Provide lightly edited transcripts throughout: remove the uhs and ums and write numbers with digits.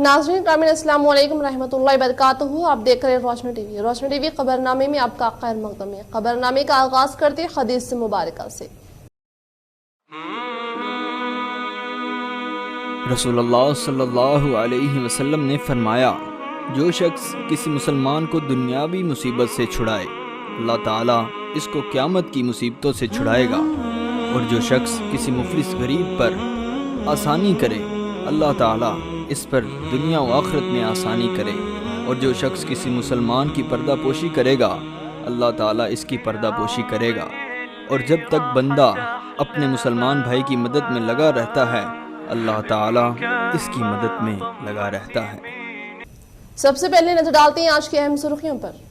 नाज़रीन ग्रामीण अस्सलाम वालेकुम रहमतुल्लाहि वबरकातुहू। आप देख रहे हैं रोशनी टीवी। रोशनी टीवी खबरनामे में आपका खैर मकदम है। खबरनामे का आगाज करते हैं हदीस मुबारका से। रसूलुल्लाह सल्लल्लाहु अलैहि वसल्लम ने फरमाया, जो शख्स किसी मुसलमान को दुनियावी मुसीबत से छुड़ाए, अल्लाह ताला इसको क़यामत की मुसीबतों से छुड़ाएगा। और जो शख्स किसी मुफलिस गरीब पर आसानी करे, अल्लाह ताला इस पर दुनिया व आखिरत में आसानी करे। और जो शख्स किसी मुसलमान की पर्दा पोशी करेगा, अल्लाह ताला इसकी पर्दा पोशी करेगा। और जब तक बंदा अपने मुसलमान भाई की मदद में लगा रहता है, अल्लाह ताला इसकी मदद में लगा रहता है। सबसे पहले नजर डालते हैं आज की अहम सुर्खियों पर।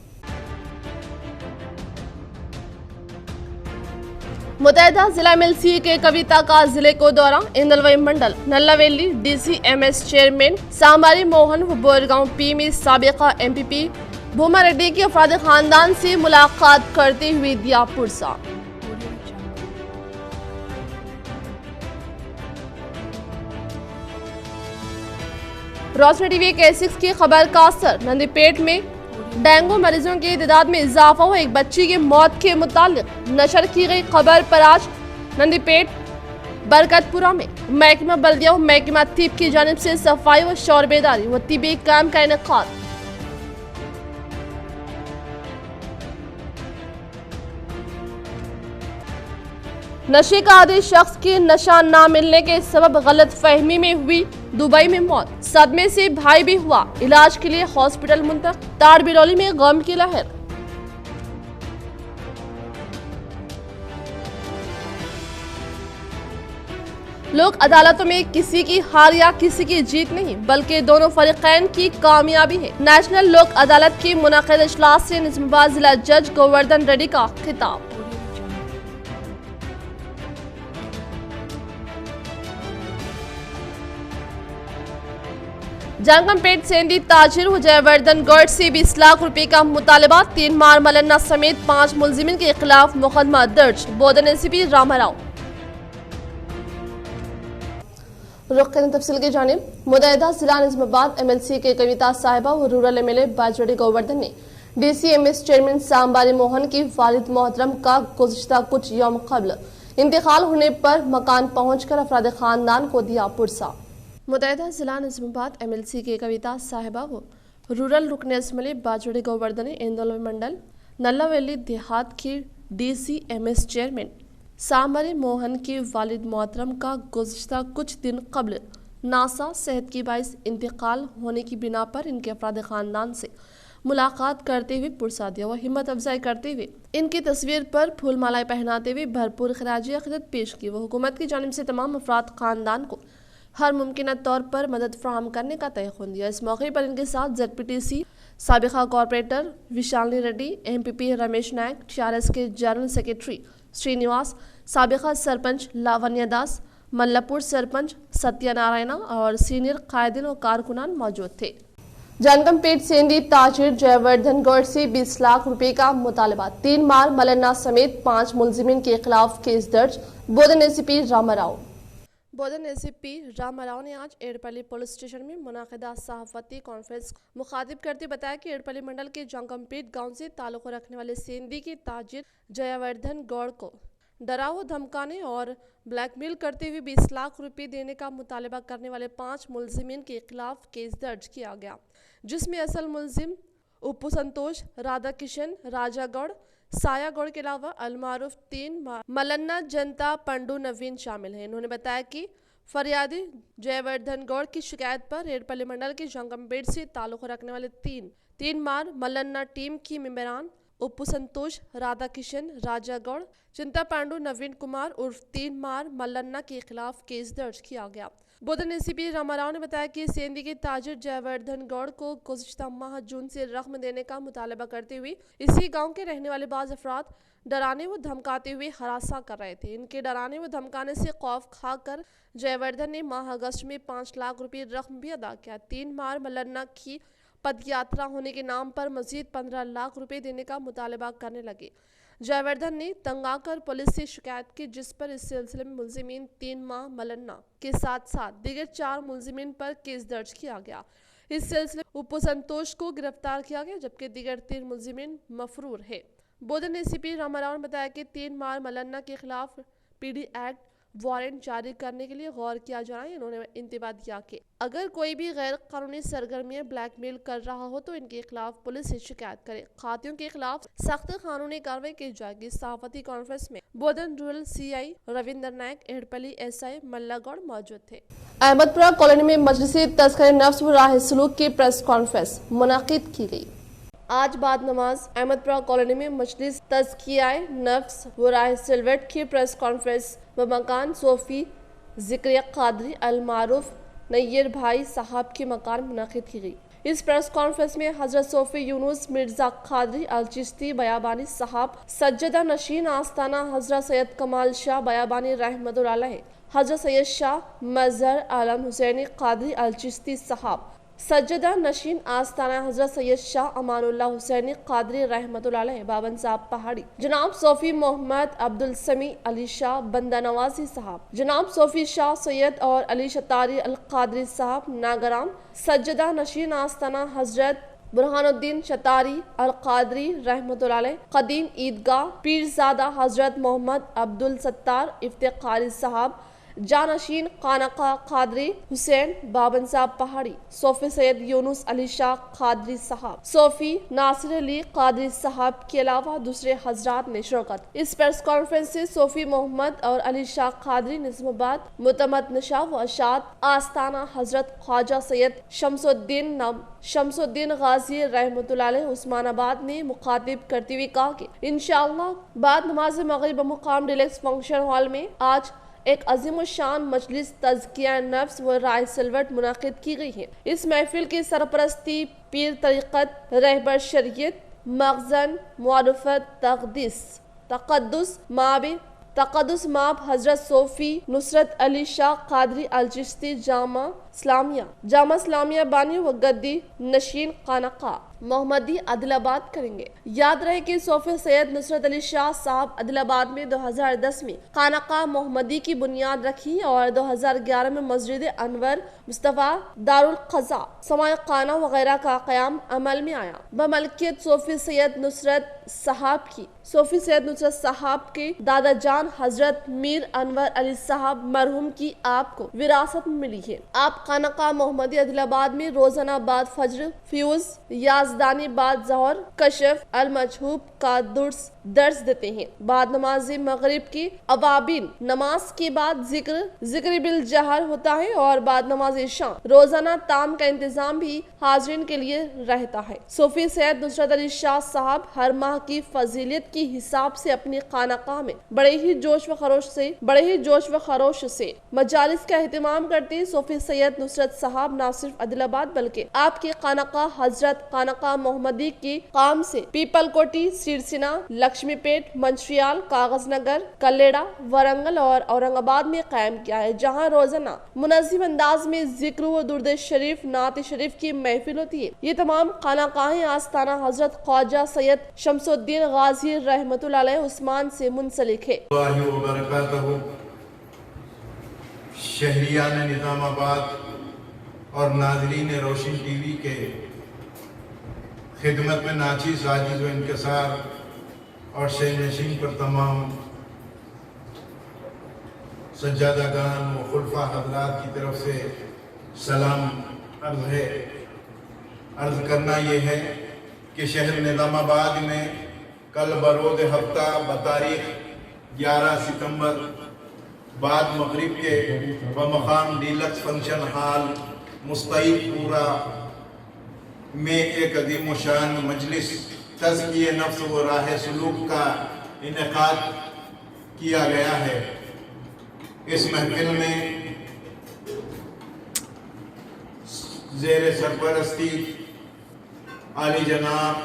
मुतहदा जिला MLC के कविता का जिले को दौरा। इंदलवई मंडल नल्लावेली DCMS चेयरमैन सांबारी मोहन व बोरगांव P में साबिका MPP भूमा रेड्डी के अफराद खानदान से मुलाकात करते हुए दिया पुरसा। रोशनी टीवी के की खबर का असर। नंदीपेट में डेंगू मरीजों की तादाद में इजाफा हुआ। एक बच्ची की मौत के मुतालिक नशर की गई खबर पर आज नंदीपेट बरकतपुरा में महकमा बल्दिया व महकमा तिब की जानिब से सफाई व शौर बेदारी व तिबी कैंप का इनेकाद। नशे का आदी शख्स की नशा ना मिलने के सबब गलत फहमी में हुई दुबई में मौत। सदमे से भाई भी हुआ इलाज के लिए हॉस्पिटल मुंतकिल। ताड़बिरौली में गम की लहर। लोक अदालतों में किसी की हार या किसी की जीत नहीं, बल्कि दोनों फरीकैन की कामयाबी है। नेशनल लोक अदालत की मुनक़िद इजलास से निज़ामाबाद जिला जज गोवर्धन रेड्डी का खिताब। जंगमपेट सेंधी ताजिर जयवर्धन गौड़ से 20 लाख रुपए का मुतालबा। 3 मार मलन्ना समेत 5 मुलजिमिन के खिलाफ मुकदमा दर्ज। बोधन ACP रामाराव। रुख तफसील की जानिब। मुतहदा जिला निज़ामाबाद MLC के कविता साहिबा व रूरल MLA बाजड़ी गोवर्धन ने DCMS चेयरमैन सांबारी मोहन की वालिद मोहतरम का गुज़िश्ता कुछ यौम कबल इंतकाल होने पर मकान पहुंचकर अफराद खानदान को दिया पुरसा। मुतहदा जिला निज़ामाबाद MLC के कविता साहिबा व रूरल रुकन असम्बली बाजड़ी गोवर्धन ने इंदौल मंडल नल्लावेली देहात की DCMS चेयरमैन सांबारी मोहन की वालिद मोहतरम का गुज़िश्ता कुछ दिन कबल नासा सेहत की बाइस इंतकाल होने की बिना पर इनके अफराद ख़ानदान से मुलाकात करते हुए पुरसा दिया व हिम्मत अफजाई करते हुए इनकी तस्वीर पर फूल मालाएं पहनाते हुए भरपूर खराजी अक़ीदत पेश की। वह हुकूमत की जानिब से तमाम अफराद ख़ानदान को हर मुमकिन तौर पर मदद फराहम करने का तयख़ुन दिया। इस मौके पर इनके साथ ZPTC साबिका corporator Vishalini Reddy, MPP Ramesh Naik, TRS के जनरल सेक्रेटरी श्रीनिवास, साबिका सरपंच लावण्य दास, मल्लापुर सरपंच सत्यनारायणा और सीनियर कायदीन और कारकुनान मौजूद थे। जंगमपेट सेंधी ताजिर जयवर्धन गौड़ से 20 लाख रुपए का मुतालबा। 3 मार मलन्ना समेत 5 मुलजिमिन के खिलाफ केस दर्ज। बोधन ACP रामाराव। बोधन ACP रामाराव ने आज एड़पल्ली पुलिस स्टेशन में मुनाकिदा सहाफती कॉन्फ्रेंस मुखातिब करते बताया कि एड़पल्ली मंडल के जंगमपेट गांव से ताल्लुक़ रखने वाले सेंधी के ताजिर जयवर्धन गौड़ को डराव धमकाने और ब्लैकमेल करते हुए 20 लाख रुपए देने का मुतालबा करने वाले 5 मुलजिमिन के खिलाफ केस दर्ज किया गया, जिसमें असल मुलजिम उप्पू संतोष, राधा किशन, राजा गौड़, साया गौड़ के अलावा अलमारूफ 3 मलन्ना जनता पंडू नवीन शामिल हैं। इन्होंने बताया कि फरियादी जयवर्धन गौड़ की शिकायत पर एड़पल्ली मंडल के जंगमपेट से ताल्लुक़ रखने वाले 3 मार मलन्ना टीम की मेंबरान उप्पू संतोष, राधा किशन, राजा गौड़, चिंता पांडू, नवीन कुमार उर्फ 3 मार मलन्ना के खिलाफ केस दर्ज किया गया। बोधन ACP रामाराव ने बताया कि सेंधी के ताजिर जयवर्धन गौड़ को गुज़िश्ता माह जून से रकम देने का मुतालबा करते हुए इसी गांव के रहने वाले बाज़ अफराद डराने व धमकाते हुए हरासा कर रहे थे। इनके डराने व धमकाने से खौफ खाकर जयवर्धन ने माह अगस्त में 5 लाख रुपये रकम भी अदा किया। 3 मार मलन्ना की पदयात्रा होने के नाम पर मजीद 15 लाख रुपए देने का मुतालबा करने लगे। جے وردھن نے تنگ آ کر پولیس سے شکایت کی، جس پر اس سلسلے میں ملزمین 3 ماہ ملنا کے ساتھ ساتھ دیگر 4 ملزمین پر کیس درج کیا گیا۔ اس سلسلے میں اوپو سنتوش کو گرفتار کیا گیا، جبکہ دیگر 3 ملزمین مفرور ہے۔ بودھن ڈی سی پی راما راؤ نے بتایا کہ 3 ماہ ملنا کے خلاف پی ڈی ایکٹ وارنٹ جاری کرنے کے لیے غور کیا جا رہا ہے۔ انہوں نے انتباہ دیا کہ اگر کوئی بھی غیر قانونی سرگرمیاں بلیک میل کر رہا ہو تو ان کے خلاف پولیس سے شکایت کرے، قاتلوں کے خلاف سخت قانونی کارروائی کی جائے گی۔ صحافتی کانفرنس میں Bodhan rural C I Ravinder Naik, Edpally S I Malla Goud موجود تھے۔ احمد پورہ کالونی میں مجلس تذکرہ نفس و راہ سلوک کی پریس کانفرنس منعقد کی گئی۔ آج بعد نماز احمد پورہ کالونی میں مجلس تزکیہ نفس و راہ سلوک کی پریس کانفرنس بمکان صوفی ذکریہ قادری المعروف نیر بھائی صاحب کے مکان منعقد کی گئی۔ اس پریس کانفرنس میں حضرت صوفی یونس مرزا قادری الچشتی بیابانی صاحب، سجدہ نشین آستانہ حضرت سید کمال شاہ بیابانی رحمۃ اللہ علیہ، حضرت سید شاہ مظہر عالم حسینی قادری الچشتی صاحب، سجدہ نشین آستانہ حضرت سید شاہ امان اللہ حسینی قادری رحمۃ اللہ علیہ بابن صاحب پہاڑی، جناب صوفی محمد عبدالسمیع علی شاہ بندہ نوازی صاحب، جناب صوفی شاہ سید اور علی شتاری القادری صاحب ناگرام، سجدہ نشین آستانہ حضرت برہان الدین شتاری القادری رحمۃ اللہ علیہ، قدیم عیدگاہ پیرزادہ حضرت محمد عبدالستار افتخاری صاحب، جانشین خانقاہ قادری حسین بابن صاحب پہاڑی، صوفی سید یونس علی شاہ قادری صاحب، صوفی ناصر علی قادری صاحب کے علاوہ دوسرے حضرات نے شرکت۔ اس پریس کانفرنس سے صوفی محمد اور علی شاہ قادری نظم آباد متمد نشا و اشاعت آستانہ حضرت خواجہ سید شمس الدین غازی رحمۃ اللہ علیہ عثمان آباد نے مخاطب کرتے ہوئے کہا کہ انشاءاللہ بعد نماز مغرب بمقام ڈیلکس فنکشن ہال میں آج ایک عظیم الشان مجلس تزکیہ نفس و رائے سلوٹ منعقد کی گئی ہے۔ اس محفل کی سرپرستی پیر طریقت رہبر شریعت مخزن معرفت تقدس ماب حضرت صوفی نصرت علی شاہ قادری الچشتی جامع اسلامیہ بانی و گدی نشین خانقاہ محمدی عادل آباد کریں گے۔ یاد رہے کہ صوفی سید نصرت علی شاہ صاحب عادل آباد میں 2010 میں خانقاہ محمدی کی بنیاد رکھی اور 2011 میں مسجد انور مصطفیٰ دارالقضاء سماع خانہ وغیرہ کا قیام عمل میں آیا۔ بملکیت صوفی سید نصرت صاحب کے دادا جان حضرت میر انور علی صاحب مرحوم کی آپ کو وراثت میں ملی ہے۔ آپ خانقاہ محمدی عادل آباد میں روزانہ بعد فجر فیوز یازدانی بعد ظہر کشف المجہوب کا درس دیتے ہیں۔ بعد نماز مغرب کی اوابین نماز کے بعد ذکر بالجہر ہوتا ہے اور بعد نماز عشاء روزانہ تام کا انتظام بھی حاضرین کے لیے رہتا ہے۔ صوفی سید نصرت علی شاہ صاحب ہر ماہ کی فضیلت کی حساب سے اپنی خانقاہ میں بڑے ہی جوش و خروش سے مجالس کا اہتمام کرتے ہیں۔ صوفی سید نصرت صاحب نہ صرف عادل آباد بلکہ آپ کی خانقاہ حضرت خانقاہ محمدی کے قام سے پیپل کوٹی، سیرسنا، لکشمی پیٹ، منچریال، کاغذ نگر، کلیڑا، ورنگل اور اورنگ آباد میں قائم کیا ہے، جہاں روزانہ منظم انداز میں ذکر و درود شریف، نعت شریف کی محفل ہوتی ہے۔ یہ تمام خانقاہیں آستانہ حضرت خواجہ سید شمس الدین غازی رحمۃ اللہ علیہ عثمان سے منسلک ہے۔ شہریان نظام آباد اور ناظرین روشن ٹی وی کے خدمت میں ناچیز عاجز و انکسار اور شہ نشین پر تمام سجادہ گان و خلفاء حضرات کی طرف سے سلام عرض کرنا یہ ہے کہ شہر نظام آباد میں کل بروز ہفتہ بتاریخ 11 ستمبر بعد مغرب کے بمقام ڈیلکس فنکشن ہال مستعد پورا میں ایک عظیم و شان مجلس تزکیہ نفس و راہ سلوک کا انعقاد کیا گیا ہے۔ اس محفل میں زیر سرپرستی عالی جناب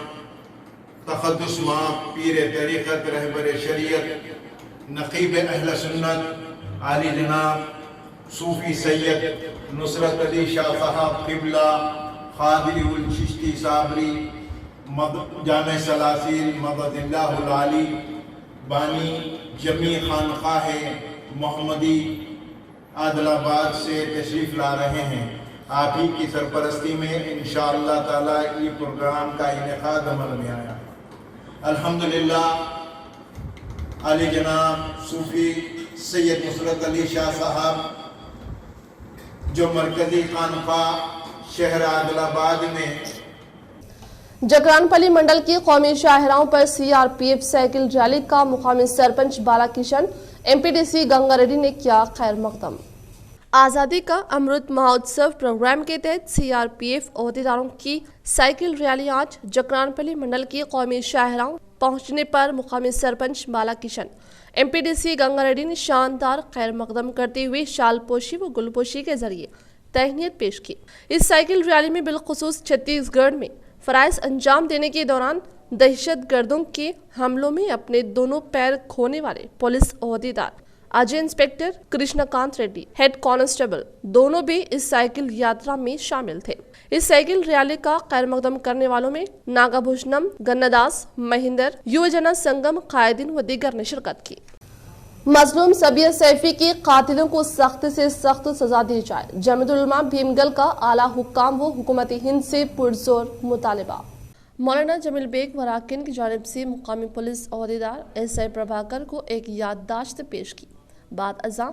تقدس ماب پیر طریقت رہبر شریعت نقیب اہل سنت عالی جناب صوفی سید نصرت علی شاہ صاحب قبلہ قادری الچشتی صابری جامع سلاسل مدد اللہ العالی बानी जमी खानखाह मोहम्मदी आदिलाबाद से तशरीफ़ ला रहे हैं। आप ही की सरपरस्ती में इंशाअल्लाह ताला ये प्रोग्राम का इनेकाद अमल में आया। अल्हम्दुलिल्लाह अली जनाब सूफ़ी सैयद नुसरत अली शाह साहब जो मरकज़ी खानक़ाह शहर आदिलाबाद में जकरानपल्ली मंडल की कौमी शाहराहों पर CRPF साइकिल रैली का मुकामी सरपंच बालाकिशन MPDC गंगा रेड्डी ने किया खैर मकदम। आज़ादी का अमृत महोत्सव प्रोग्राम के तहत CRPF अहदेदारों की साइकिल रैली आज जकरानपल्ली मंडल की कौमी शाहराहों पहुंचने पर मुकामी सरपंच बालाकिशन MPDC गंगा रेड्डी ने शानदार खैर मकदम करते हुए शाल पोशी व गुलपोशी के जरिए तहनीत पेश की। इस साइकिल रैली में बिलखुसूस छत्तीसगढ़ में फराइज अंजाम देने के दौरान दहशतगर्दों के हमलों में अपने दोनों पैर खोने वाले पुलिस अहदेदार Ajay inspector Krishnakant Reddy head constable दोनों भी इस साइकिल यात्रा में शामिल थे। इस साइकिल रैली का खैर मकदम करने वालों में नागाभूषणम गन्नादास महिंदर युवजना संगम कायदीन व दीगर ने शिरकत की। मजलूम सबिया सैफी के कातिलों को सख्त से सख्त सजा दी जाए, जमीयतुल उलमा भीमगल का आला हुक्काम व हुकूमत हिंद से पुरजोर मुतालिबा। मौलाना जमील बेग वराकिन की जानिब से मुकामी पुलिस अहदेदार SI प्रभाकर को एक याददाश्त पेश की। बाद अज़ा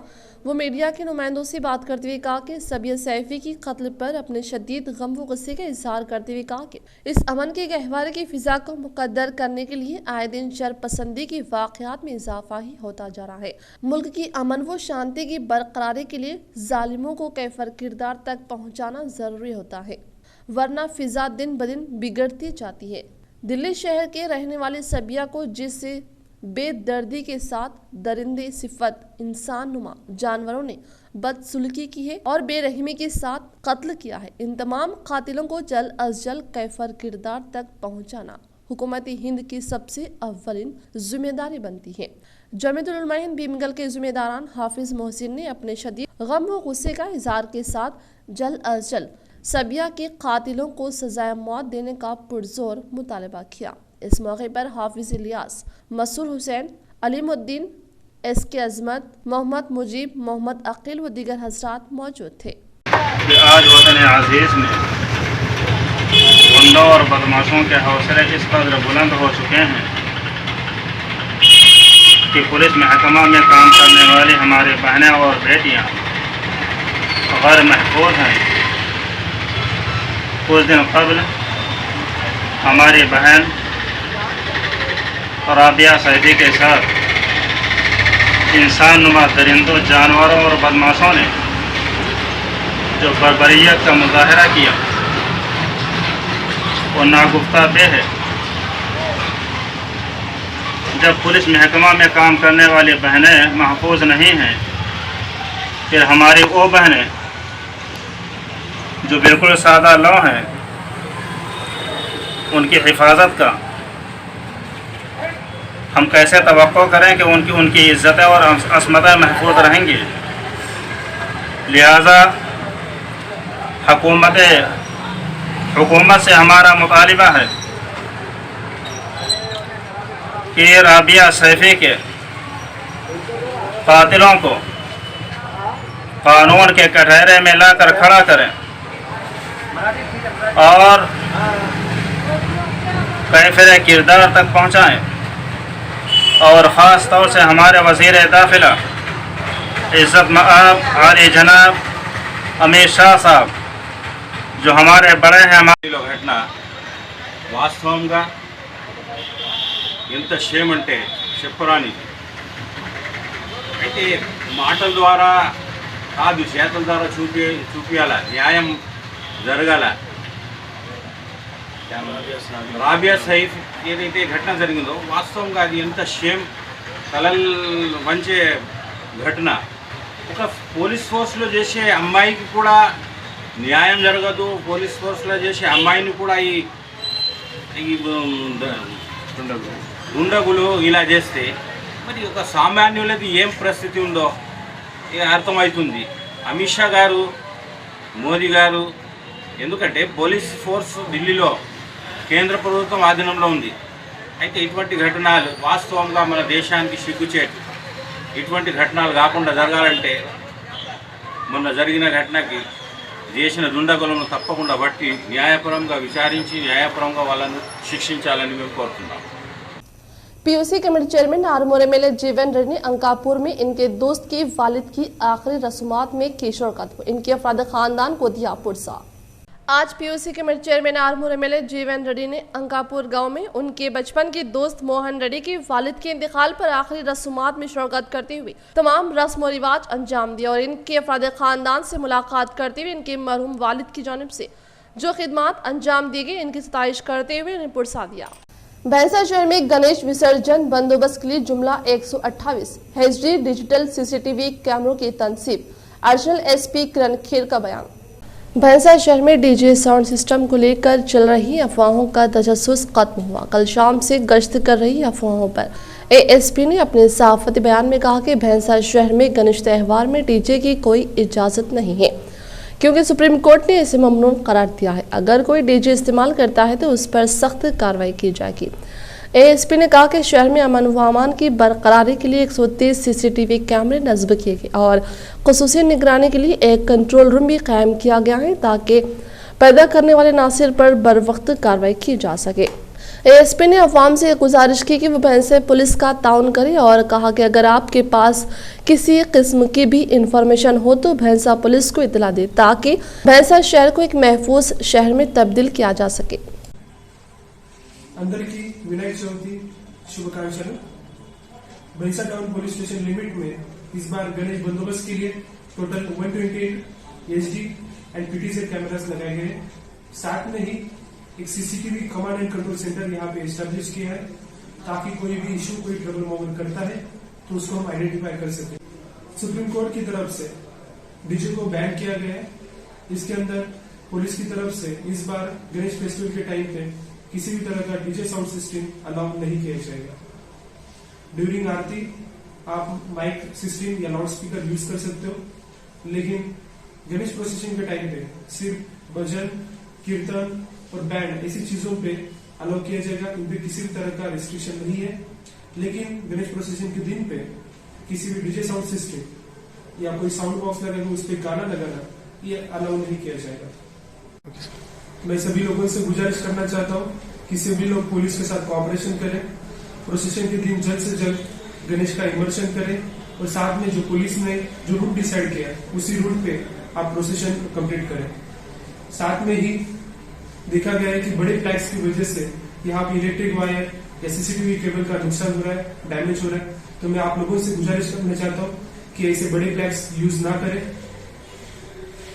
वो मीडिया के नुमाइंदों से बात करते हुए कहा कि सबिया सैफी की कत्ल पर अपने शदीद गम व गुस्से का इजहार करते हुए कहा कि इस अमन के गहवारे की फिजा को मुकद्दर करने के लिए आए दिन शरपसंदी की वाक़यात में इजाफा ही होता जा रहा है। मुल्क की अमन व शांति की बरकरारी के लिए जालिमों को कैफर किरदार तक पहुँचाना ज़रूरी होता है, वरना फिजा दिन ब दिन बिगड़ती जाती है। दिल्ली शहर के रहने वाले सबिया को जिससे बेदर्दी के साथ दरिंदे सिफत इंसान नुमा जानवरों ने बदसलूकी की है और बेरहमी के साथ कत्ल किया है। इन तमाम कातिलों को जल्द अज जल्द कैफर किरदार तक पहुंचाना हुकूमत हिंद की सबसे अव्वलिन जिम्मेदारी बनती है। जमीयतुल उलमा हिंद भीमगल के जिम्मेदारान हाफिज मोहसिन ने अपने शदीद गम व गुस्से का इजहार के साथ जल्द अज जल्द सबिया के कातिलों को सजाए मौत देने का पुरजोर मुतालबा किया। इस मौके पर हाफिज इलियास, मसूर हुसैन, अलीमुद्दीन, SK अजमत, मोहम्मद मुजीब, मोहम्मद अकील व दीगर हजरात मौजूद थे। आज वतन अजीज में गुंडों और बदमाशों के हौसले इस कदर बुलंद हो चुके हैं कि पुलिस महकमा में काम करने वाली हमारी बहनें और बेटियां गैर महफूज हैं। कुछ दिन कबल हमारी बहन राबिया सैफी के साथ इंसान नुमा दरिंदों, जानवरों और बदमाशों ने जो बर्बरियत का मुजाहरा किया वो नागुफ्ता बे है। जब पुलिस महकमा में काम करने वाली बहनें महफूज नहीं हैं, फिर हमारी वो बहनें जो बिल्कुल सादा लौ हैं, उनकी हिफाजत का हम कैसे तवक्को करें कि उनकी इज़्ज़तें और असमतें महफूज रहेंगी। लिहाजा हुकूमत से हमारा मुतालिबा है कि राबिया सैफी के कातिलों को कानून के कटहरे में लाकर खड़ा करें और कैफिर किरदार तक पहुँचाएँ। और ख़ास तौर से हमारे वज़ीर दाखिला इज़्ज़त मआब आली जनाब अमीर शाह साहब जो हमारे बड़े हैं। ఘటన వాస్తవంగా ఎంత షేమ్ అంటే చెప్పరానికి. అయితే మాటల ద్వారా కాదు, చేతుల ద్వారా చూపియాల, న్యాయం జరగాల. రాబియా సైఫ్ ఏదైతే ఘటన జరిగిందో వాస్తవంగా అది ఎంత షేమ్, తలలు వంచే ఘటన. ఒక పోలీస్ ఫోర్స్లో చేసే అమ్మాయికి కూడా న్యాయం జరగదు, పోలీస్ ఫోర్స్లో చేసే అమ్మాయిని కూడా ఈ దుండగులు ఇలా చేస్తే మరి ఒక సామాన్యులది ఏం పరిస్థితి ఉందో అర్థమవుతుంది. అమిత్ షా గారు, మోదీ గారు, ఎందుకంటే పోలీస్ ఫోర్స్ ఢిల్లీలో కేంద్ర ప్రభుత్వం ఆధీనంలో ఉంది. అయితే ఇటువంటి ఘటనలు వాస్తవంగా మన దేశానికి సిగ్గుచేటు. ఇటువంటి ఘటనలు కాకుండా జరగాలంటే మొన్న జరిగిన ఘటనకి చేసిన దుండగులను తప్పకుండా బట్టి న్యాయపరంగా విచారించి న్యాయపరంగా వాళ్ళను శిక్షించాలని మేము కోరుతున్నాం. PUC committee chairman Armoor MLA जीवन रेड्डी ने अंकापुर में इनके दोस्त की वालिद की आखिरी रस्मात में की शिरकत. इनके अफराद खानदान को दिया पुरसा. आज PUC committee chairman Armoor MLA जीवन रेड्डी ने अंकापुर गांव में उनके बचपन के दोस्त मोहन रेड्डी की वालिद के इंतकाल पर आखिरी रस्मात में शिरकत करते हुए तमाम रस्म और रिवाज अंजाम दिया और इनके अफराद खानदान से मुलाकात करते हुए इनके मरहूम वालिद की जानिब से जो खिदमात अंजाम दी गई इनकी सताइश करते हुए इन्हें पुरसा दिया. भैंसा शहर में गणेश विसर्जन बंदोबस्त के लिए जुमला 128 HD डिजिटल सीसीटीवी कैमरों की तनसीब. एडिशनल एसपी किरण खेर का बयान. भैंसा शहर में डीजे साउंड सिस्टम को लेकर चल रही अफवाहों का तजस्सुस खत्म हुआ. कल शाम से गश्त कर रही अफवाहों पर एएसपी ने अपने सहाफती बयान में कहा कि भैंसा शहर में गणेश त्यौहार में डीजे की कोई इजाजत नहीं है क्योंकि सुप्रीम कोर्ट ने इसे ममनून करार दिया है. अगर कोई डीजे इस्तेमाल करता है तो उस पर सख्त कार्रवाई की जाएगी. एएसपी ने कहा कि शहर में अमन व अमान की बरकरारी के लिए 130 सीसीटीवी कैमरे नस्ब किए गए और खुसूसी निगरानी के लिए एक कंट्रोल रूम भी कायम किया गया है ताकि पैदा करने वाले नासिर पर बर वक्त कार्रवाई की जा सके. एएसपी ने अवाम से गुजारिश की कि वो भैंसा पुलिस का ताउन करे और कहा कि अगर आपके पास किसी किस्म की भी इंफॉर्मेशन हो तो भैंसा पुलिस को इतला दे ताकि भैंसा शहर को एक महफूज शहर में तब्दील किया जा सके. అందరికీ వినాయక చవితి శుభాకాంక్షలు. भैंसा टाउन पुलिस स्टेशन लिमिट में इस बार गणेश बंदोबस्त के लिए total 128 HD and PTZ cameras लगाए गए. साथ में ही एक CCTV command and control centre यहाँ पे एस्टेब्लिश किया है ताकि कोई भी इशू कोई ट्रबल मॉवल करता है तो उसको हम आइडेंटिफाई कर सके. सुप्रीम कोर्ट की तरफ से डीजे को बैन किया गया है. इसके अंदर पुलिस की तरफ से इस बार गणेश फेस्टिवल के टाइम पे किसी भी तरह का डीजे साउंड सिस्टम अलाउ नहीं किया जाएगा. ड्यूरिंग आरती आप माइक सिस्टम या लाउड स्पीकर यूज कर सकते हो, लेकिन गणेश प्रोसेशन के टाइम पे सिर्फ भजन कीर्तन और बैंड ऐसी चीजों पे अलाउ किया जाएगा. इन पे किसी भी तरह का रिस्ट्रिक्शन नहीं है. लेकिन गणेश प्रोसेशन के दिन पे किसी भी डीजे साउंड सिस्टम या कोई साउंड बॉक्स लगाना उस पर गाना लगाना ये अलाउ नहीं किया जाएगा. मैं सभी लोगों से गुजारिश करना चाहता हूँ कि सभी लोग पुलिस के साथ कोऑपरेशन करें. प्रोसेशन के दिन जल्द से जल्द गणेश का इमर्शन करें और साथ में जो पुलिस ने जो रूट डिसाइड किया उसी रूट पे आप प्रोसेशन कंप्लीट करें. साथ में ही देखा गया है कि बड़े फ्लैग्स की वजह से यहाँ पे इलेक्ट्रिक वायर या सीसीटीवी केबल का नुकसान हो रहा है, डैमेज हो रहा है. तो मैं आप लोगों से गुजारिश करना चाहता हूँ कि ऐसे बड़े फ्लैग्स यूज ना करें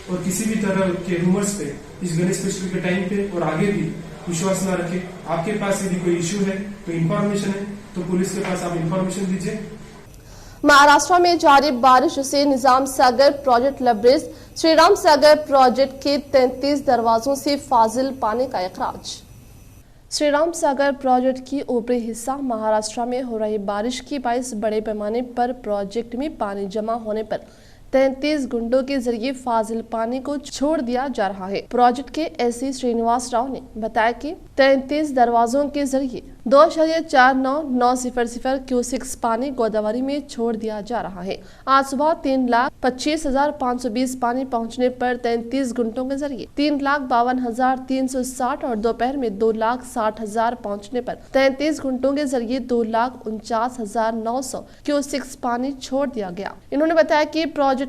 और किसी भी तरह के रूमर्स पे इस गणेश फेस्टिवल के टाइम पे और आगे भी विश्वास ना रखें. आपके पास यदि कोई इश्यू है कोई इंफॉर्मेशन है तो पुलिस के पास आप इंफॉर्मेशन दीजिए. महाराष्ट्र में जारी बारिश से निजाम सागर प्रोजेक्ट लबरेज श्री राम सागर प्रोजेक्ट के 33 दरवाजों से फाजिल पानी का इखराज. श्री राम सागर प्रोजेक्ट की ऊपरी हिस्सा महाराष्ट्र में हो रही बारिश की बाइस बड़े पैमाने पर प्रोजेक्ट में पानी जमा होने पर 33 गुंडों के जरिए फाजिल पानी को छोड़ दिया जा रहा है. प्रोजेक्ट के एससी श्रीनिवास राव ने बताया कि 33 दरवाजों के जरिए 2.49900 क्यूसिक्स पानी गोदावरी में छोड़ दिया जा रहा है. आज सुबह 3,25,520 पानी पहुंचने पर 33 घंटों के जरिए 3,52,360 और दोपहर में 2,60,000 पहुंचने पर 33 घंटों के जरिए 2,49,900 क्यूसिक्स पानी छोड़ दिया गया. इन्होंने बताया कि प्रोजेक्ट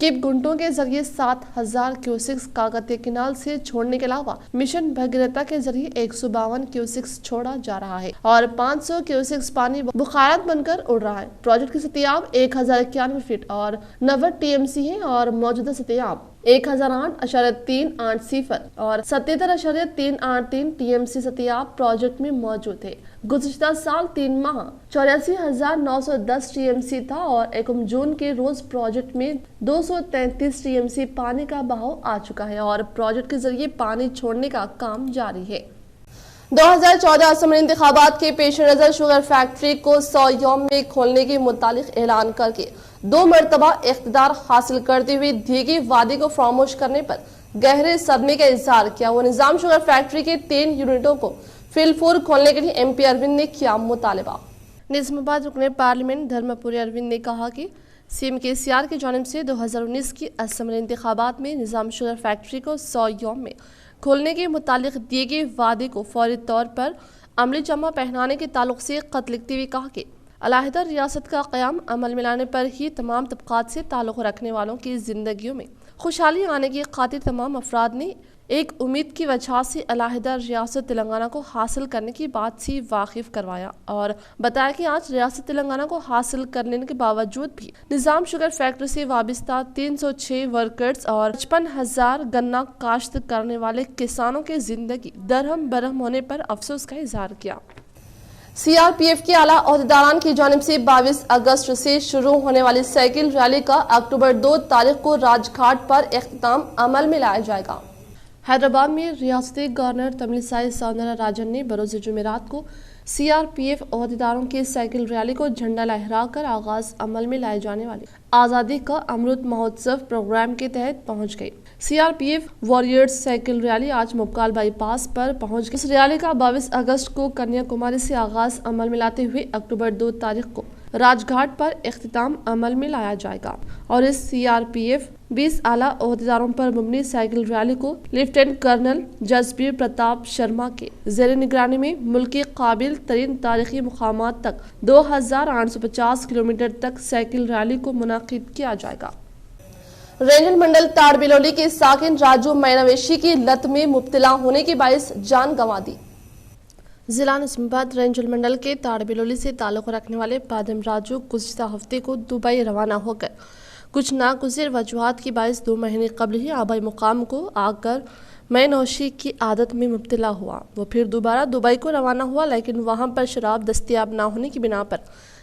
के घंटों के जरिए 7,000 क्यूसिक्स काकतीय किनाल से छोड़ने के अलावा मिशन भगीरथा के जरिए 152 क्यूसिक्स छोड़ा जा रहा है और 500 क्यूसिक्स पानी बुखारत बनकर उड़ रहा है. प्रोजेक्ट की सतह 1,091 फीट और 90 टीएमसी है और मौजूदा सतह 1,0.380 और 77.383 टीएमसी सतह प्रोजेक्ट में मौजूद है. गुज़िश्ता साल 3 माह 84,910 टीएमसी था और 1 जून के रोज प्रोजेक्ट में 233 टीएमसी पानी का बहाव आ चुका है और प्रोजेक्ट के जरिए पानी छोड़ने का काम जारी है. 2014 असम्बली इंतखाबात के पेश नजर शुगर फैक्ट्री को 100 यौम में खोलने के मुतालिक ऐलान करके 2 मरतबा इख्तिदार हासिल करते हुए दिए गए वादे को फरामोश करने पर गहरे सदमे का इजहार किया. वो निजाम शुगर फैक्ट्री के 3 यूनिटों को फील्ड 4 खोलने के लिए MP अरविंद ने किया मुतालबा। निजामाबाद रुकने पार्लियामेंट धर्मपुरी अरविंद ने कहा कि CM KCR की जानिब से 2019 की असम्बली इंतखाबात में निज़ाम शुगर फैक्ट्री को 100 यौम में खोलने के मुतालिक दिए गए वादे को फौरी तौर पर अमली जमा पहनाने के ताल्लुक से खत लिखते हुए कहा कि अलहदा रियासत का क़याम अमल में लाने पर ही तमाम तबक़ात से ताल्लुक़ रखने वालों की ज़िंदगियों में खुशहाली आने की खातिर तमाम अफराद ने एक उम्मीद की वजह से अलहदा रियासत तेलंगाना को हासिल करने की बात से वाकिफ करवाया और बताया कि आज रियासत तेलंगाना को हासिल करने के बावजूद भी निज़ाम शुगर फैक्ट्री से वाबस्ता 306 वर्कर्स और 55,000 गन्ना काश्त करने वाले किसानों की जिंदगी दरहम बरहम होने पर अफसोस का इजहार किया। CRPF के आला ओहदेदारान की जानिब से 22 अगस्त से शुरू होने वाली साइकिल रैली का अक्टूबर 2 तारीख को राजघाट पर इख्तिताम अमल में लाया जाएगा। हैदराबाद में रियासती गवर्नर तमिलिसाई सौंदरराजन ने बरोज़ जुमेरात को CRPF ओहदेदारों की साइकिल रैली को झंडा लहराकर आगाज अमल में लाए जाने वाले आज़ादी का अमृत महोत्सव प्रोग्राम के तहत पहुंच गई। CRPF वॉरियर्स साइकिल रैली आज मुबकाल बाईपास पर पहुंच गई। इस रैली का 22 अगस्त को कन्याकुमारी से आगाज अमल में लाते हुए अक्टूबर 2 तारीख को राजघाट पर इख्तिताम अमल में लाया जाएगा और इस CRPF 20 आला ओहदेदारों पर मुबनी साइकिल रैली को लेफ्टिनेंट कर्नल जसबीर प्रताप शर्मा के ज़ेर निगरानी में मुल्क के काबिल तरीन तारीखी मुकामात तक 2850 किलोमीटर तक साइकिल रैली को मुनाकिद किया जाएगा। रेंजल मंडल ताड़बिलोली के साकिन राजू मैनवेशी की लत में मुब्तला होने के बायस जान गंवा दी। जिला निजामाबाद रेंजल मंडल के ताड़बिलोली से ताल्लुक़ रखने वाले पादम राजू गुज़िश्ता हफ्ते को दुबई रवाना होकर कुछ नागुज़िर वजूहात की बायस 2 महीने कबल ही आबाई मुकाम को आकर मैं नौशी की आदत में मुब्तला हुआ। वो फिर दोबारा दुबई को रवाना हुआ, लेकिन वहाँ पर शराब दस्तियाब ना होने की बिना पर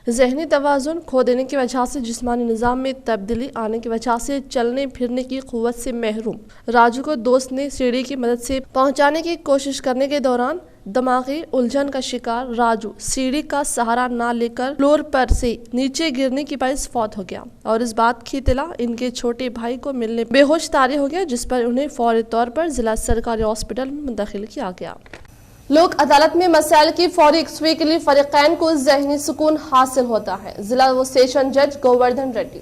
जहनी तवाज़ुन खो देने की वजह से जिस्मानी निज़ाम में तब्दीली आने की वजह से चलने फिरने की क़ुव्वत से महरूम राजू को दोस्त ने सीढ़ी की मदद से पहुँचाने की कोशिश करने के दौरान दिमागी उलझन का शिकार राजू सीढ़ी का सहारा ना लेकर फ्लोर पर से नीचे गिरने की बायस फौत हो गया और इस बात की इत्तला इनके छोटे भाई को मिलने बेहोश तारी हो गया, जिस पर उन्हें फौरी तौर पर जिला सरकारी हॉस्पिटल में मुंतकिल किया गया। लोक अदालत में मसाइल की फौरी यकसुई के लिए फरीकैन को ज़हनी सुकून हासिल होता है। जिला व सेशन जज Govardhan Reddy.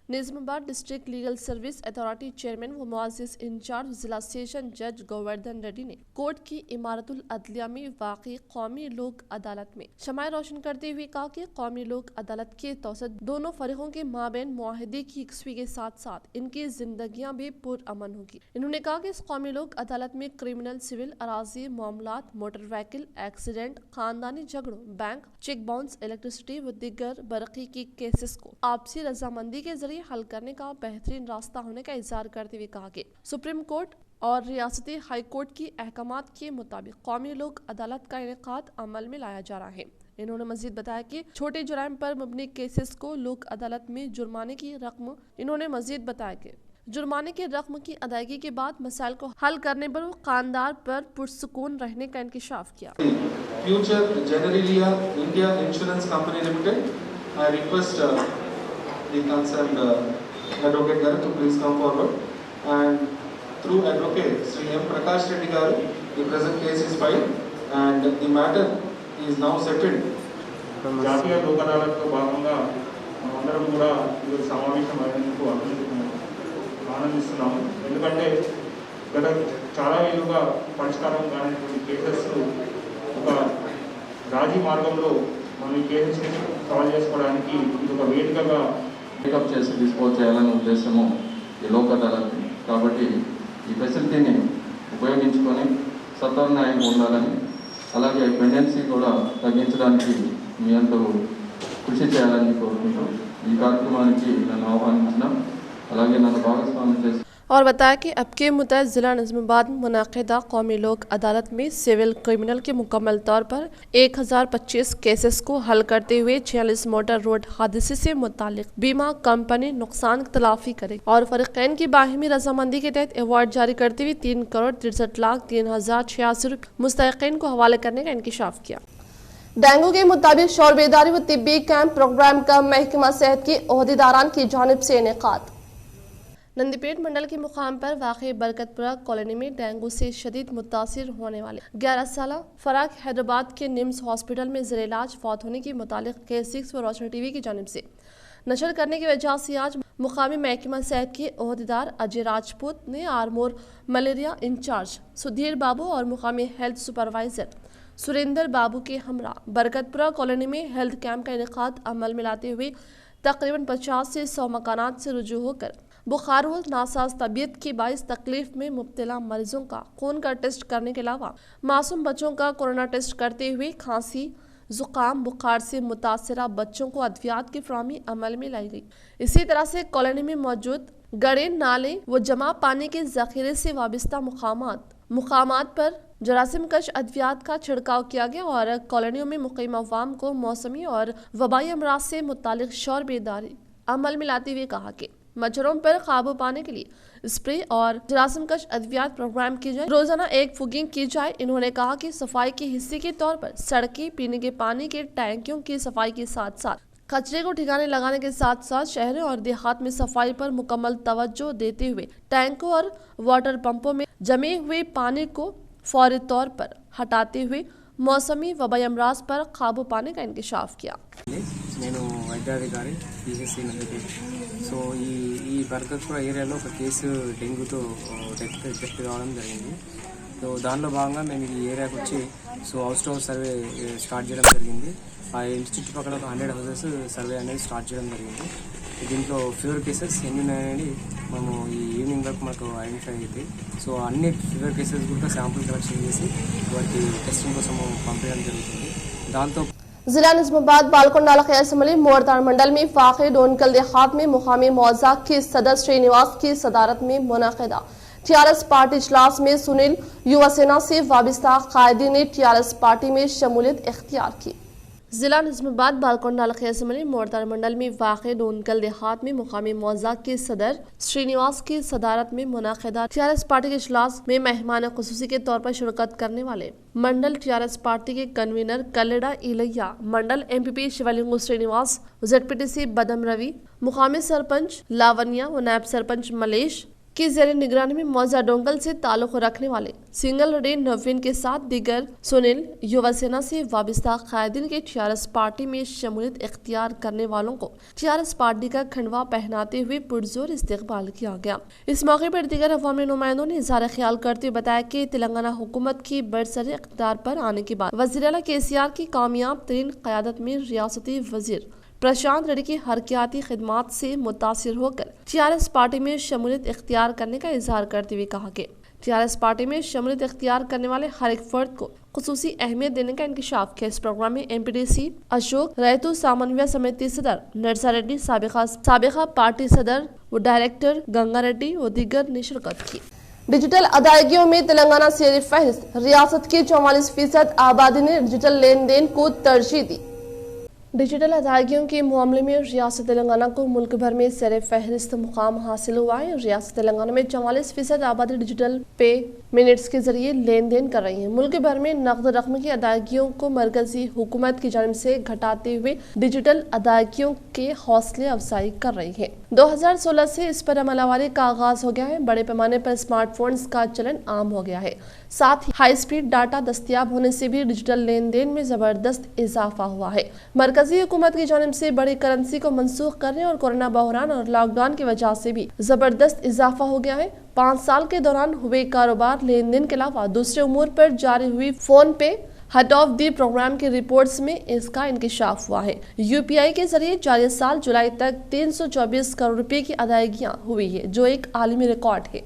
Nizamabad district legal service authority chairman व मुआज़िज़ इंचार्ज जिला सेशन जज गोवर्धन रेड्डी ने कोर्ट की इमारतुल अदलिया में वाक़ई कौमी लोक अदालत में शमाए रोशन करते हुए कहा कि कौमी लोक अदालत के तौसत दोनों फरीकों के माबैन मुआहदे की यकसुई के साथ साथ इनकी जिंदगियां भी पुरअमन होगी। इन्होंने कहा कि इस कौमी लोक अदालत में क्रिमिनल, सिविल, अराजी मामलात, मोटर व्हीकल एक्सीडेंट, खानदानी झगड़ों, बैंक, चेक बाउंस, इलेक्ट्रिसिटी व दीगर बरक़ी की केसेस को आपसी रजामंदी के जरिए हल करने का बेहतरीन रास्ता होने का इज़हार करते हुए कहा कि सुप्रीम कोर्ट और रियासती हाई कोर्ट की अहकामात के मुताबिक कौमी लोक अदालत का इनेकाद अमल में लाया जा रहा है। इन्होंने मजीद बताया कि छोटे जुर्म पर मबनी केसेस को लोक अदालत में जुर्माने की रकम जुर्माने की रकम की अदायगी के बाद मसाइल को हल करने पर खानदार पर पुरसुकून रहने का इंकशाफ किया। Future Generalia India Insurance Company Limited, I request the concerned advocate garu to please come forward, and through advocate Sri M. Prakash Reddy garu, the present case is filed and the matter is now settled. జాతీయ లోక్ అదాలత్లో భాగంగా మనమందరం కూడా ఈరోజు సమావేశం అయినందుకు ఆనందిస్తున్నాము. ఎందుకంటే గత చాలా ఏళ్ళుగా పరిష్కారం కానిటువంటి కేసెస్ ఒక రాజీ మార్గంలో మనం ఈ కేసెస్ని సాల్వ్ చేసుకోవడానికి ఇది ఒక వేదికగా టేకప్ చేసి డిస్పోజ్ చేయాలనే ఉద్దేశము ఈ లోక్ అదాలత్. కాబట్టి ఈ ఫెసిలిటీని ఉపయోగించుకొని సత్వర న్యాయం పొందాలని, అలాగే పెండెన్సీ కూడా తగ్గించడానికి మీ అందరూ కృషి చేయాలని కోరుకుంటూ ఈ కార్యక్రమానికి నన్ను ఆహ్వానించిన, అలాగే నన్ను భాగస్వామ్యం చేసి और बताया कि अब के मुतहद जिला निजामाबाद में मुनाकिदा कौमी लोक अदालत में सिविल क्रिमिनल के मुकम्मल तौर पर 1025 केसेस को हल करते हुए 46 मोटर रोड हादसे से मुतालिक बीमा कंपनी नुकसान की तलाफी करे और फरीकैन की बाहिमी रजामंदी के तहत अवार्ड जारी करते हुए 3,63,03,086 रुपये मुस्तहिकीन को हवाले करने का इंकशाफ किया। डेंगू के मुताबिक शौर बेदारी व तिब्बी कैंप प्रोग्राम का महकमा सेहत के ओहदेदारान की जानिब से इनेकाद। नंदीपेट मंडल के मुकाम पर वाक़ई बरकतपुरा कॉलोनी में डेंगू से शदीद मुतासिर होने वाले 11 साल फराक हैदराबाद के निम्स हॉस्पिटल में ज़ेर इलाज फौत होने की मुतालिक केस 6 व रोशनी टीवी की जानिब से नशर करने की वजह से आज मुकामी महकमा सेहत के ओहदेदार अजय राजपूत ने आरमोर मलेरिया इंचार्ज सुधीर बाबू और मुकामी हेल्थ सुपरवाइजर सुरेंद्र बाबू के हमरा बरकतपुरा कॉलोनी में हेल्थ कैंप का इनेकाद अमल में लाते हुए तकरीबन 50 से 100 मकानात से रुजू होकर बुखार व नासाज तबीयत के बाइस तकलीफ में मुब्तला मरीजों का खून का टेस्ट करने के अलावा मासूम बच्चों का कोरोना टेस्ट करते हुए खांसी जुकाम बुखार से मुतासरा बच्चों को अद्वियात की फराहमी अमल में लाई गई। इसी तरह से कॉलोनी में मौजूद गड़े नाले व जमा पानी के जखीरे से वाबस्ता मुकामात पर जरासीम कश अद्वियात का छिड़काव किया गया और कॉलोनियों में मुकीम अवाम को मौसमी और वबाई अमराज से मुतालिक शौर बेदारी अमल में लाते हुए कहा कि मच्छरों पर काबू पाने के लिए स्प्रे और जरासीम कश अद्वियात प्रोग्राम की जाए, रोजाना एक फुगिंग की जाए। इन्होंने कहा कि सफाई के हिस्से के तौर पर सड़कें, पीने के पानी के टैंकियों की सफाई के साथ साथ कचरे को ठिकाने लगाने के साथ साथ शहरों और देहात में सफाई पर मुकम्मल तवज्जो देते हुए टैंकों और वाटर पंपों में जमे हुए पानी को फौरी तौर पर हटाते हुए मौसमी वबाई अमराज पर काबू पाने का इंकशाफ किया। నేను వైద్యాధికారి పిహెచ్సి నందిపేట. సో ఈ బర్గత్పుర ఏరియాలో ఒక కేసు డెంగ్యూతో డెత్ కావడం జరిగింది. సో దానిలో భాగంగా మేము ఈ ఏరియాకి వచ్చి house to house survey start చేయడం జరిగింది. ఆ ఇంటి చుట్టుపక్కల ఒక 100 హౌసెస్ సర్వే అనేది స్టార్ట్ చేయడం జరిగింది. దీంట్లో ఫీవర్ కేసెస్ ఎన్ని ఉన్నాయని మేము ఈ ఈవినింగ్ వరకు మాకు ఐడెంటిఫై అవుతాయి. సో అన్ని ఫీవర్ కేసెస్ కూడా శాంపుల్ కలెక్షన్ చేసి వాటి టెస్టింగ్ కోసం పంపించడం జరుగుతుంది. దాంతో जिला निज़ामाबाद बालकोंडा असम्बली मोरतार मंडल में वाक़ डोनकल देहात में मुकामी मौज़ा के सदर श्रीनिवास की सदारत में मुनक़िदा टीआरएस पार्टी इजलास में सुनील युवा सेना से वाबस्ता कायदी ने टीआरएस पार्टी में शमूलियत इख्तियार की। जिला निज़ामाबाद बालकोंडा असम्बली मोरतार मंडल में वाक़ डोनकल देहात में मुकामी मौज़ा के सदर श्रीनिवास की सदारत में मुनक़िदा टीआरएस पार्टी के इजलास में मेहमान ख़ुसूसी के तौर पर शिरकत करने वाले मंडल टीआरएस पार्टी के कन्वीनर कल्लेड़ा इलैया, मंडल एमपीपी शिवलिंगु श्रीनिवास, जेडपीटीसी बदम रवि, मुकामी सरपंच लावनिया व नायब सरपंच मलेश की ज़ेर निगरानी में मौजा डोंगल से ताल्लुक़ रखने वाले सिंगल रेडी नवीन के साथ दीगर सुनील युवा सेना से वाबस्ता कायदीन के टीआरएस पार्टी में शमूलियत इख्तियार करने वालों को टीआरएस पार्टी का खंडवा पहनाते हुए पुरजोर इस्तकबाल किया गया। इस मौके पर दीगर अवामी नुमाइंदों ने इज़हार ख्याल करते हुए बताया कि तेलंगाना हुकूमत की बरसर इक़्तिदार पर आने के बाद वज़ीर आला केसीआर की कामयाब तरीन क़यादत में रियासती वज़ीर प्रशांत रेड्डी की हरकियाती खिदमात से मुतासिर होकर टीआरएस पार्टी में शमूलियत इख्तियार करने का इजहार करते हुए कहा कि टीआरएस पार्टी में शमूलियत इख्तियार करने वाले हर एक फर्द को खुसूसी अहमियत देने का इंकशाफ किया। इस प्रोग्राम में एमपीडीसी अशोक, रैतु समन्वय समिति सदर नरसा रेड्डी, साबिका पार्टी सदर व डायरेक्टर गंगा रेड्डी व दीगर ने शिरकत की। डिजिटल अदायगियों में तेलंगाना शेर फहरिस्त, रियासत की 44% आबादी ने डिजिटल लेन देन को तरजीह दी। डिजिटल अदायगियों के मामले में रियासत तेलंगाना को मुल्क भर में सर फहरिस्त मुकाम हासिल हुआ है। रियासत तेलंगाना में 44% आबादी डिजिटल पे मिनट्स के जरिए लेन देन कर रही है। मुल्क भर में नकद रकम की अदायगियों को मरकजी हुकूमत की जानिब से घटाते हुए डिजिटल अदायगियों के हौसले अफजाई कर रही है। 2016 से इस पर अमलावरी का आगाज हो गया है। बड़े पैमाने पर स्मार्टफोन्स का चलन आम हो गया है। साथ ही हाई स्पीड डाटा दस्तियाब होने से भी डिजिटल लेन देन में जबरदस्त इजाफा हुआ है। मरकजी हुकूमत की जानिब से बड़ी करेंसी को मनसूख करने और कोरोना बहरान और लॉकडाउन की वजह से भी जबरदस्त इजाफा हो गया है। 5 साल के दौरान हुए कारोबार लेन देन के अलावा दूसरे उमूर पर जारी हुई फोन पे हट ऑफ दी प्रोग्राम की रिपोर्ट्स में इसका इंकशाफ हुआ है। यूपीआई के जरिए जारी साल जुलाई तक 324 करोड़ रुपए की अदायगियां हुई है, जो एक आलमी रिकॉर्ड है।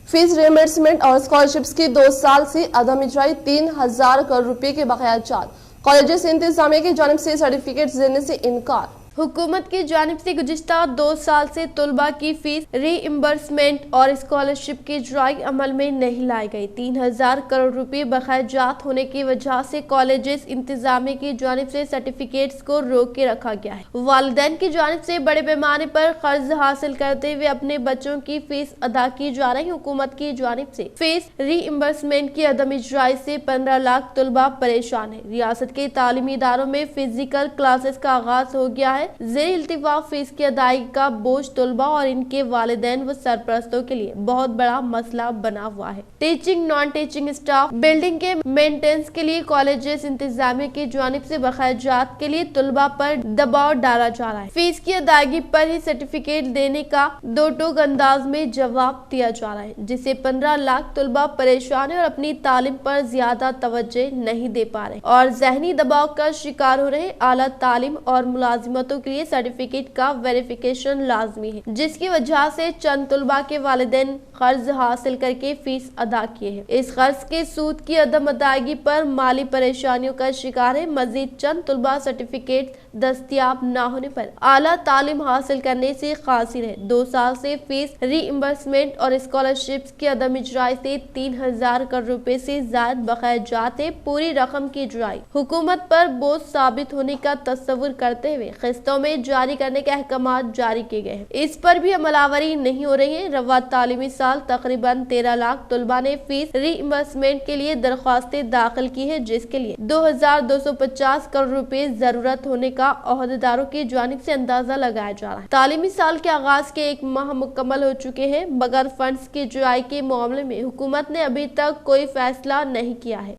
फीस रिएम्बर्समेंट और स्कॉलरशिप्स की 2 साल से अदम इजराई 3000 करोड़ रुपए के बकाया चार्ज, कॉलेज इंतजामिया की जानिब से सर्टिफिकेट देने से इनकार। हुकूमत की जानिब से गुज़िश्ता 2 साल से तलबा की फीस रीइम्बर्समेंट और स्कॉलरशिप की इजराई अमल में नहीं लाई गई। 3000 करोड़ रुपए बकाया जात होने की वजह से कॉलेजेस इंतजामिया की जानिब से सर्टिफिकेट्स को रोक के रखा गया है। वालिदैन की जानिब से बड़े पैमाने पर कर्ज हासिल करते हुए अपने बच्चों की फीस अदा की जा रही। हुकूमत की जानिब से फीस रीइम्बर्समेंट की अदम इजराई से 15 लाख तलबा परेशान है। रियासत के तालीमी इदारों में फिजिकल क्लासेस का आगाज हो गया है। ज़ेर इल्तिफाक फीस की अदायगी का बोझ तलबा और इनके वालिदैन व सरपरस्तों के लिए बहुत बड़ा मसला बना हुआ है। Teaching non teaching staff building के मेंटेनेंस के लिए कॉलेजेस इंतजामिया की जानिब से बकायजात के लिए तलबा पर दबाव डाला जा रहा है। फीस की अदायगी पर ही सर्टिफिकेट देने का दो टूक अंदाज में जवाब दिया जा रहा है, जिससे 15 लाख तलबा परेशान है और अपनी तालीम पर ज्यादा तवज्जो नहीं दे पा रहे और जहनी दबाव का शिकार हो रहे। आला तालीम और मुलाजिमतों के लिए सर्टिफिकेट का वेरिफिकेशन लाजमी है, जिसकी वजह से चंद तलबा के वालिदैन कर्ज हासिल करके फीस अदा किए हैं। इस कर्ज के सूद की अदम अदायगी पर माली परेशानियों का शिकार है। मजीद चंद तलबा सर्टिफिकेट दस्तियाब न होने पर आला तालीम हासिल करने से कासिर है। 2 साल से फीस रीइंबर्समेंट और स्कॉलरशिप्स की अदम इजराई से 3000 करोड़ रुपए से ज्यादा बकाया जाते पूरी रकम की इजराई हुकूमत पर बोझ साबित होने का तस्वुर करते हुए किस्तों में जारी करने के अहकाम जारी किए गए हैं। इस पर भी अमलावरी नहीं हो रही है। रवा तालीमी साल तकरीबन 13 लाख तलबा ने फीस रीइंबर्समेंट के लिए दरख्वास्तें दाखिल की है, जिसके लिए 2250 करोड़ रुपए जरूरत होने का ओहदेदारों की जानिब से अंदाजा लगाया जा रहा है। तालीमी साल के आगाज के 1 माह मुकम्मल हो चुके हैं, मगर फंड्स की जुआई के मामले में हुकूमत ने अभी तक कोई फैसला नहीं किया है।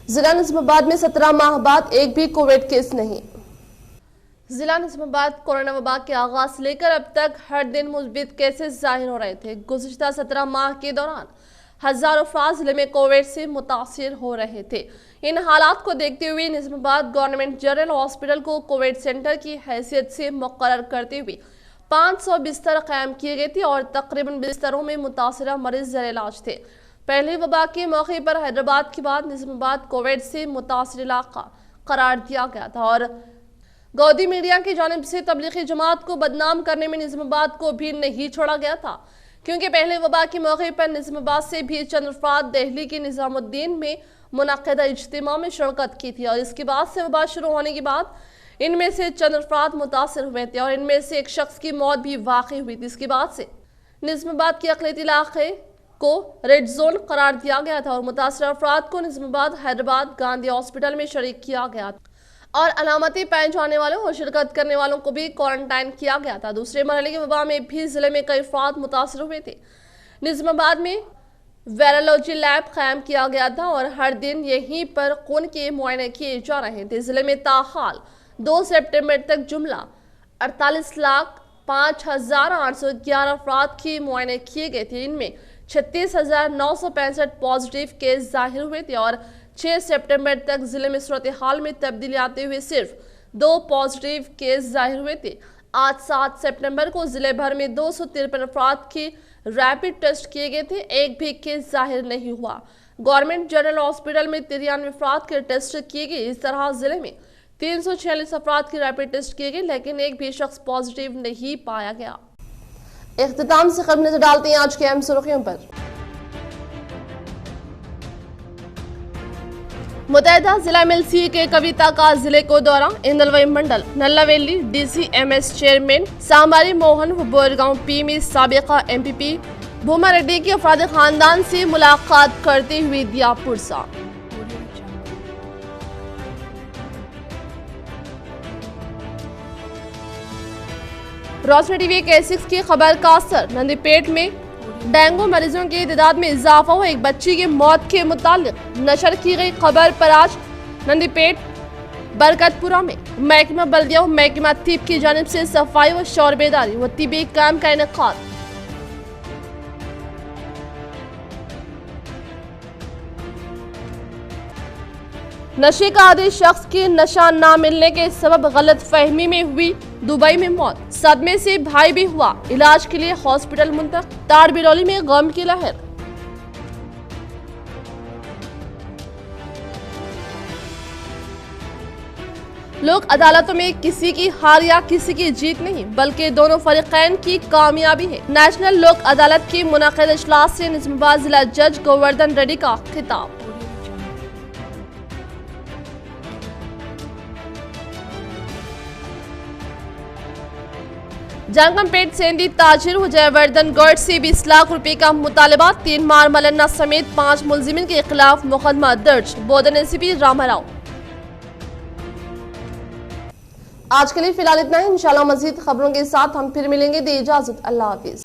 जिला निजामाबाद में 17 माह बाद एक भी कोविड केस नहीं। जिला निजामाबाद कोरोना वबा के आगाज से लेकर अब तक हर दिन मुस्बित केसेस जाहिर हो रहे थे। गुज़िश्ता 17 माह के दौरान हजारों अफराद जिले में कोविड से मुतासिर हो रहे थे। इन हालात को देखते हुए निजामाबाद गवर्नमेंट जनरल हॉस्पिटल को कोविड सेंटर की हैसियत से मुकर्रर करते हुए 500 बिस्तर कायम किए गए थे और तकरीबन बिस्तरों में मुतासरा मरीज ज़ेर इलाज थे। पहले वबा के मौके पर हैदराबाद के बाद निजामाबाद कोविड से मुतासर इलाका करार दिया गया था और गौदी मीडिया की जानिब से तबलीगी जमात को बदनाम करने में निजामाबाद को भी नहीं छोड़ा गया था, क्योंकि पहले वबा के मौके पर निजामाबाद से भी चंद अफराद दिल्ली के निजामुद्दीन में मुनक़दा इज्तिमा में शिरकत की थी और इसके बाद से वबा शुरू होने के बाद इनमें से चंद अफराद मुतासर हुए थे और इनमें से एक शख्स की मौत भी वाक़ई हुई थी। इसके बाद से निजामाबाद के अक़लियती इलाके को रेड जोन करार दिया गया था और मुतासर अफराद को निजामाबाद, हैदराबाद गांधी हॉस्पिटल में शरीक किया गया था और अलामती पाए जाने वालों और शिरकत करने वालों को भी क्वारंटाइन किया गया था। दूसरे मरहले की वबा में भी जिले में कई अफराद मुतासर हुए थे। निजामाबाद में वायरोलॉजी लैब कायम किया गया था और हर दिन यहीं पर खून के मुआयने किए जा रहे थे। जिले में ताहाल 2 सितंबर तक जुमला 48,05,811 अफराद के मुआयने किए गए थे। इनमें 36,965 पॉजिटिव केस जाहिर हुए थे और 6 सितंबर तक जिले में सूरत हाल में तब्दीली आते हुए सिर्फ 2 पॉजिटिव केस जाहिर हुए थे। आज 7 सितंबर को जिले भर में 253 अफराद की रैपिड टेस्ट किए गए थे, एक भी केस जाहिर नहीं हुआ। गवर्नमेंट जनरल हॉस्पिटल में 93 अफराद के टेस्ट किए गए। इस तरह जिले में 346 अफराद की रैपिड टेस्ट किए गए, लेकिन एक भी शख्स पॉजिटिव नहीं पाया गया। इख्तिताम से खबर नजर डालते हैं आज के अहम सुर्खियों पर। मुतहदा जिला MLC के कविता का जिले को दौरा। इंदलवई मंडल नल्लावेली DCMS चेयरमैन सांबारी मोहन व बोरगांव P में साबिका MPP भूमा रेड्डी के अफराद खानदान से मुलाकात करते हुए दिया पुरसा। रोशनी टीवी के 6 की खबर का असर। नंदीपेट में डेंगू मरीजों की तादाद में इजाफा हुआ। एक बच्ची की मौत के मुतालिक नशर की गई खबर पर आज नंदीपेट बरकतपुरा में महकमा बल्दिया व महकमा तिब की जानिब से सफाई व शौर बेदारी व तिबी कैंप का इनेकाद। नशे का आदी शख्स की नशा न मिलने के सबब गलत फहमी में हुई दुबई में मौत। सदमे से भाई भी हुआ इलाज के लिए हॉस्पिटल मुंतकिल। तारबिरौली में गम की लहर। लोक अदालतों में किसी की हार या किसी की जीत नहीं, बल्कि दोनों फरीकैन की कामयाबी है। नेशनल लोक अदालत की मुनक़िद इजलास से निजामाबाद जिला जज गोवर्धन रेड्डी का खिताब। जंगमपेट सेंधी ताजिर जयवर्धन गौड़ से 20 लाख रुपए का मुतालबा। 3 मार मलन्ना समेत 5 मुलजिमिन के खिलाफ मुकदमा दर्ज। बोधन एसीपी रामाराव। आज के लिए फिलहाल इतना ही। इंशाल्लाह मजीद खबरों के साथ हम फिर मिलेंगे। दे इजाजत, अल्लाह हाफिज।